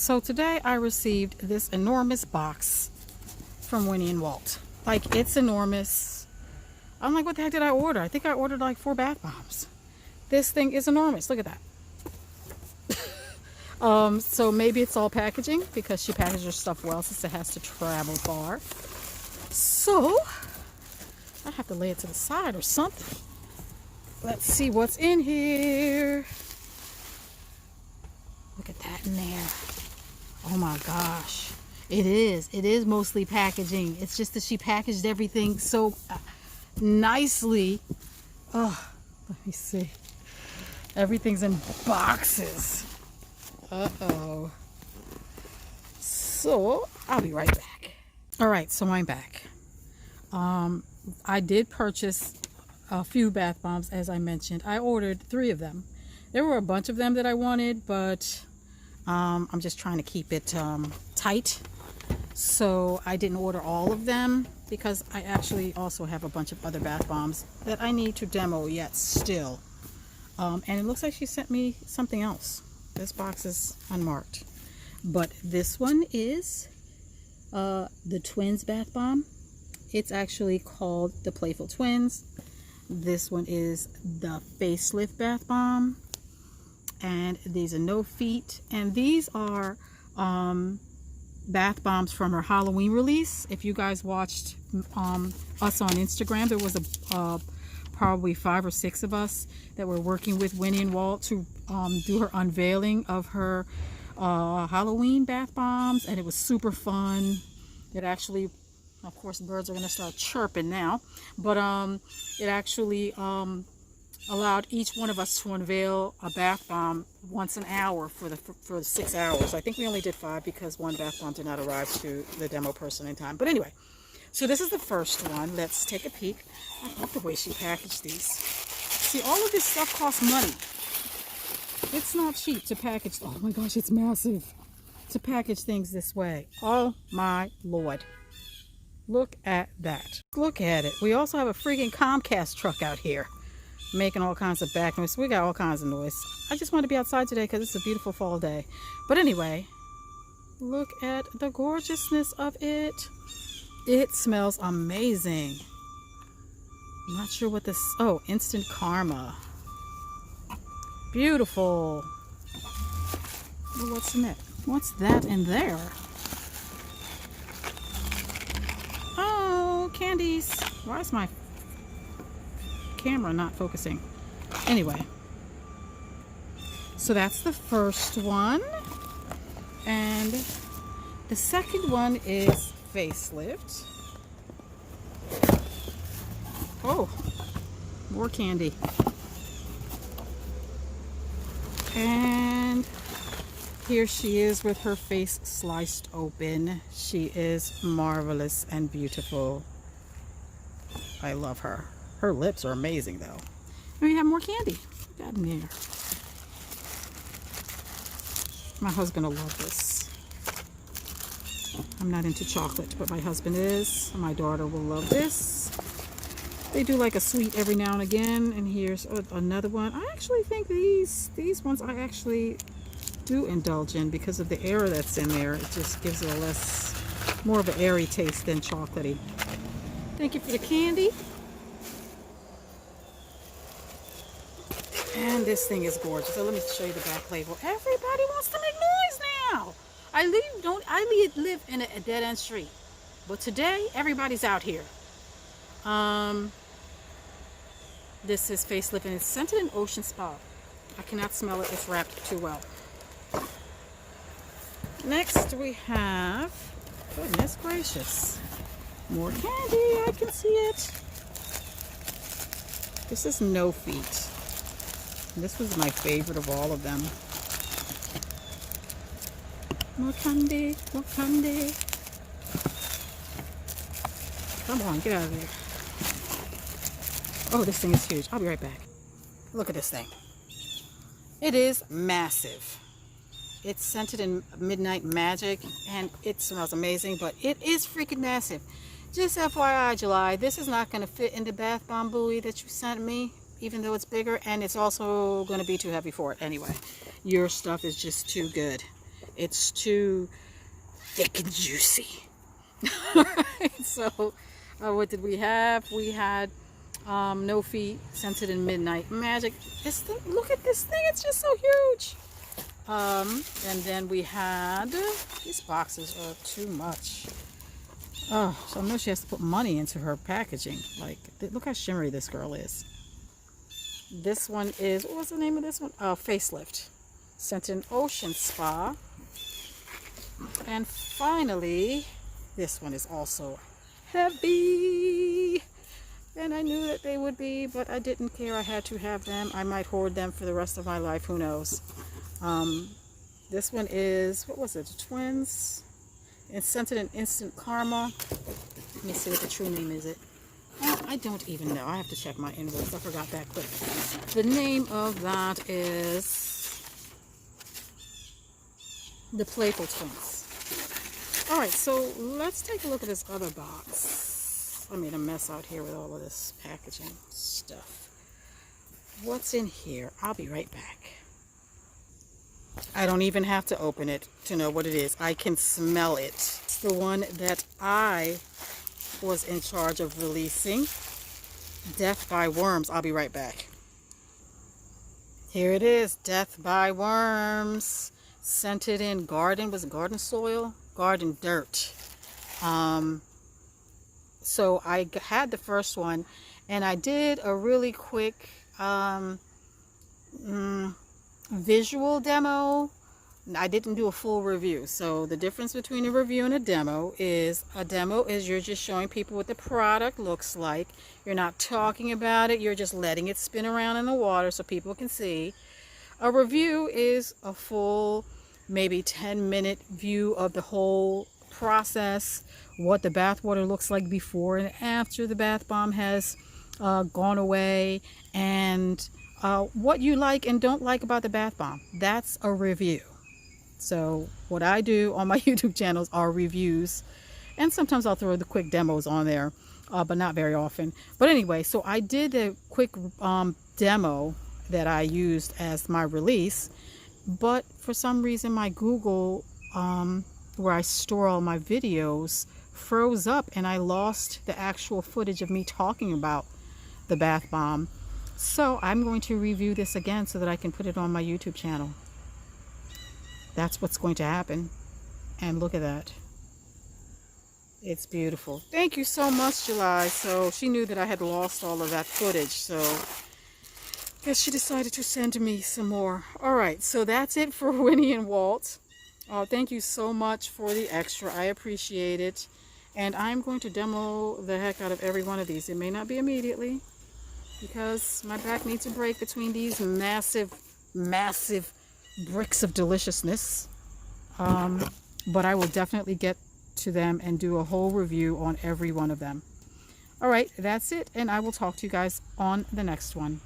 So today I received this enormous box from Winnie and Walt. Like, it's enormous. I'm like, what the heck did I order? I think I ordered like 4 bath bombs. This thing is enormous. Look at that. So maybe it's all packaging because she packaged her stuff well since it has to travel far. So I have to lay it to the side or something. Let's see what's in here. Look at that in there. Oh my gosh. It is mostly packaging. It's just that she packaged everything so nicely. Oh, let me see. Everything's in boxes. Uh-oh. So, I'll be right back. Alright, so I'm back. I did purchase a few bath bombs, as I mentioned. I ordered 3 of them. There were a bunch of them that I wanted, but I'm just trying to keep it tight. So I didn't order all of them because I actually also have a bunch of other bath bombs that I need to demo yet still. And it looks like she sent me something else. This box is unmarked. But this one is the Twins bath bomb. It's actually called the Playful Twins. This one is the Facelift bath bomb. And these are no feet. And these are bath bombs from her Halloween release. If you guys watched us on Instagram, there was probably 5 or 6 of us that were working with Winnie and Walt to do her unveiling of her Halloween bath bombs, and it was super fun. It actually, of course, birds are going to start chirping now, but it actually allowed each one of us to unveil a bath bomb once an hour for 6 hours. I think we only did 5 because one bath bomb did not arrive to the demo person in time. But anyway, so this is the first one. Let's take a peek. I love the way she packaged these. See, all of this stuff costs money. It's not cheap to package. Oh my gosh, it's massive to package things this way. Oh my Lord. Look at that. Look at it. We also have a freaking Comcast truck out here making all kinds of back noise. We got all kinds of noise. I just want to be outside today because it's a beautiful fall day. But anyway, look at the gorgeousness of it. It smells amazing. I'm not sure what this... Oh, Instant Karma. Beautiful. Well, what's in it? What's that in there? Oh, candies. Why is my camera not focusing? Anyway. So that's the first one. And the second one is Facelift. Oh, more candy. And here she is with her face sliced open. She is marvelous and beautiful. I love her. Her lips are amazing though. And we have more candy. Got in there. My husband will love this. I'm not into chocolate, but my husband is. My daughter will love this. They do like a sweet every now and again. And here's another one. I actually think these ones I actually do indulge in because of the air that's in there. It just gives it a more of an airy taste than chocolatey. Thank you for the candy. And this thing is gorgeous. So let me show you the back label. Everybody wants to make noise now. I live in a dead-end street, but today everybody's out here. This is Facelift and it's scented in Ocean Spa. I cannot smell it. It's wrapped too well. Next we have, goodness gracious, more candy. I can see it. This is No Feet. This was my favorite of all of them. More candy, more candy. Come on, get out of there. Oh, this thing is huge. I'll be right back. Look at this thing. It is massive. It's scented in Midnight Magic, and it smells amazing, but it is freaking massive. Just FYI, July, this is not going to fit in the bath bomb buoy that you sent me, even though it's bigger, and it's also going to be too heavy for it anyway. Your stuff is just too good. It's too thick and juicy. Alright, so what did we have? We had No Feet, Scented in Midnight Magic. This thing, look at this thing, it's just so huge. And then we had, these boxes are too much. Oh, so I know she has to put money into her packaging. Like, look how shimmery this girl is. This one is, what was the name of this one? Facelift. Scented Ocean Spa. And finally, this one is also heavy. And I knew that they would be, but I didn't care. I had to have them. I might hoard them for the rest of my life. Who knows? This one is, what was it? The Twins. It's Scented in Instant Karma. Let me see what the true name is. I don't even know. I have to check my invoice. I forgot that quick. The name of that is the Playful Twins. Alright, so let's take a look at this other box. I made a mess out here with all of this packaging stuff. What's in here? I'll be right back. I don't even have to open it to know what it is. I can smell it. It's the one that I was in charge of releasing. Death by Worms. I'll be right back. Here it is. Death by Worms. Scented in garden. Was it garden soil? Garden dirt. So I had the first one and I did a really quick visual demo. I didn't do a full review. So the difference between a review and a demo is you're just showing people what the product looks like. You're not talking about it. You're just letting it spin around in the water so people can see. A review is a full, maybe 10-minute view of the whole process, what the bath water looks like before and after the bath bomb has gone away, and what you like and don't like about the bath bomb. That's a review. So what I do on my YouTube channels are reviews, and sometimes I'll throw the quick demos on there, but not very often. But anyway, so I did a quick demo that I used as my release, but for some reason my Google, where I store all my videos, froze up and I lost the actual footage of me talking about the bath bomb. So I'm going to review this again so that I can put it on my YouTube channel. That's what's going to happen. And look at that. It's beautiful. Thank you so much, July. So she knew that I had lost all of that footage. So I guess she decided to send me some more. All right. So that's it for Winnie and Walt. Thank you so much for the extra. I appreciate it. And I'm going to demo the heck out of every one of these. It may not be immediately, because my back needs a break between these massive bricks of deliciousness. But I will definitely get to them and do a whole review on every one of them. All right, that's it, and I will talk to you guys on the next one.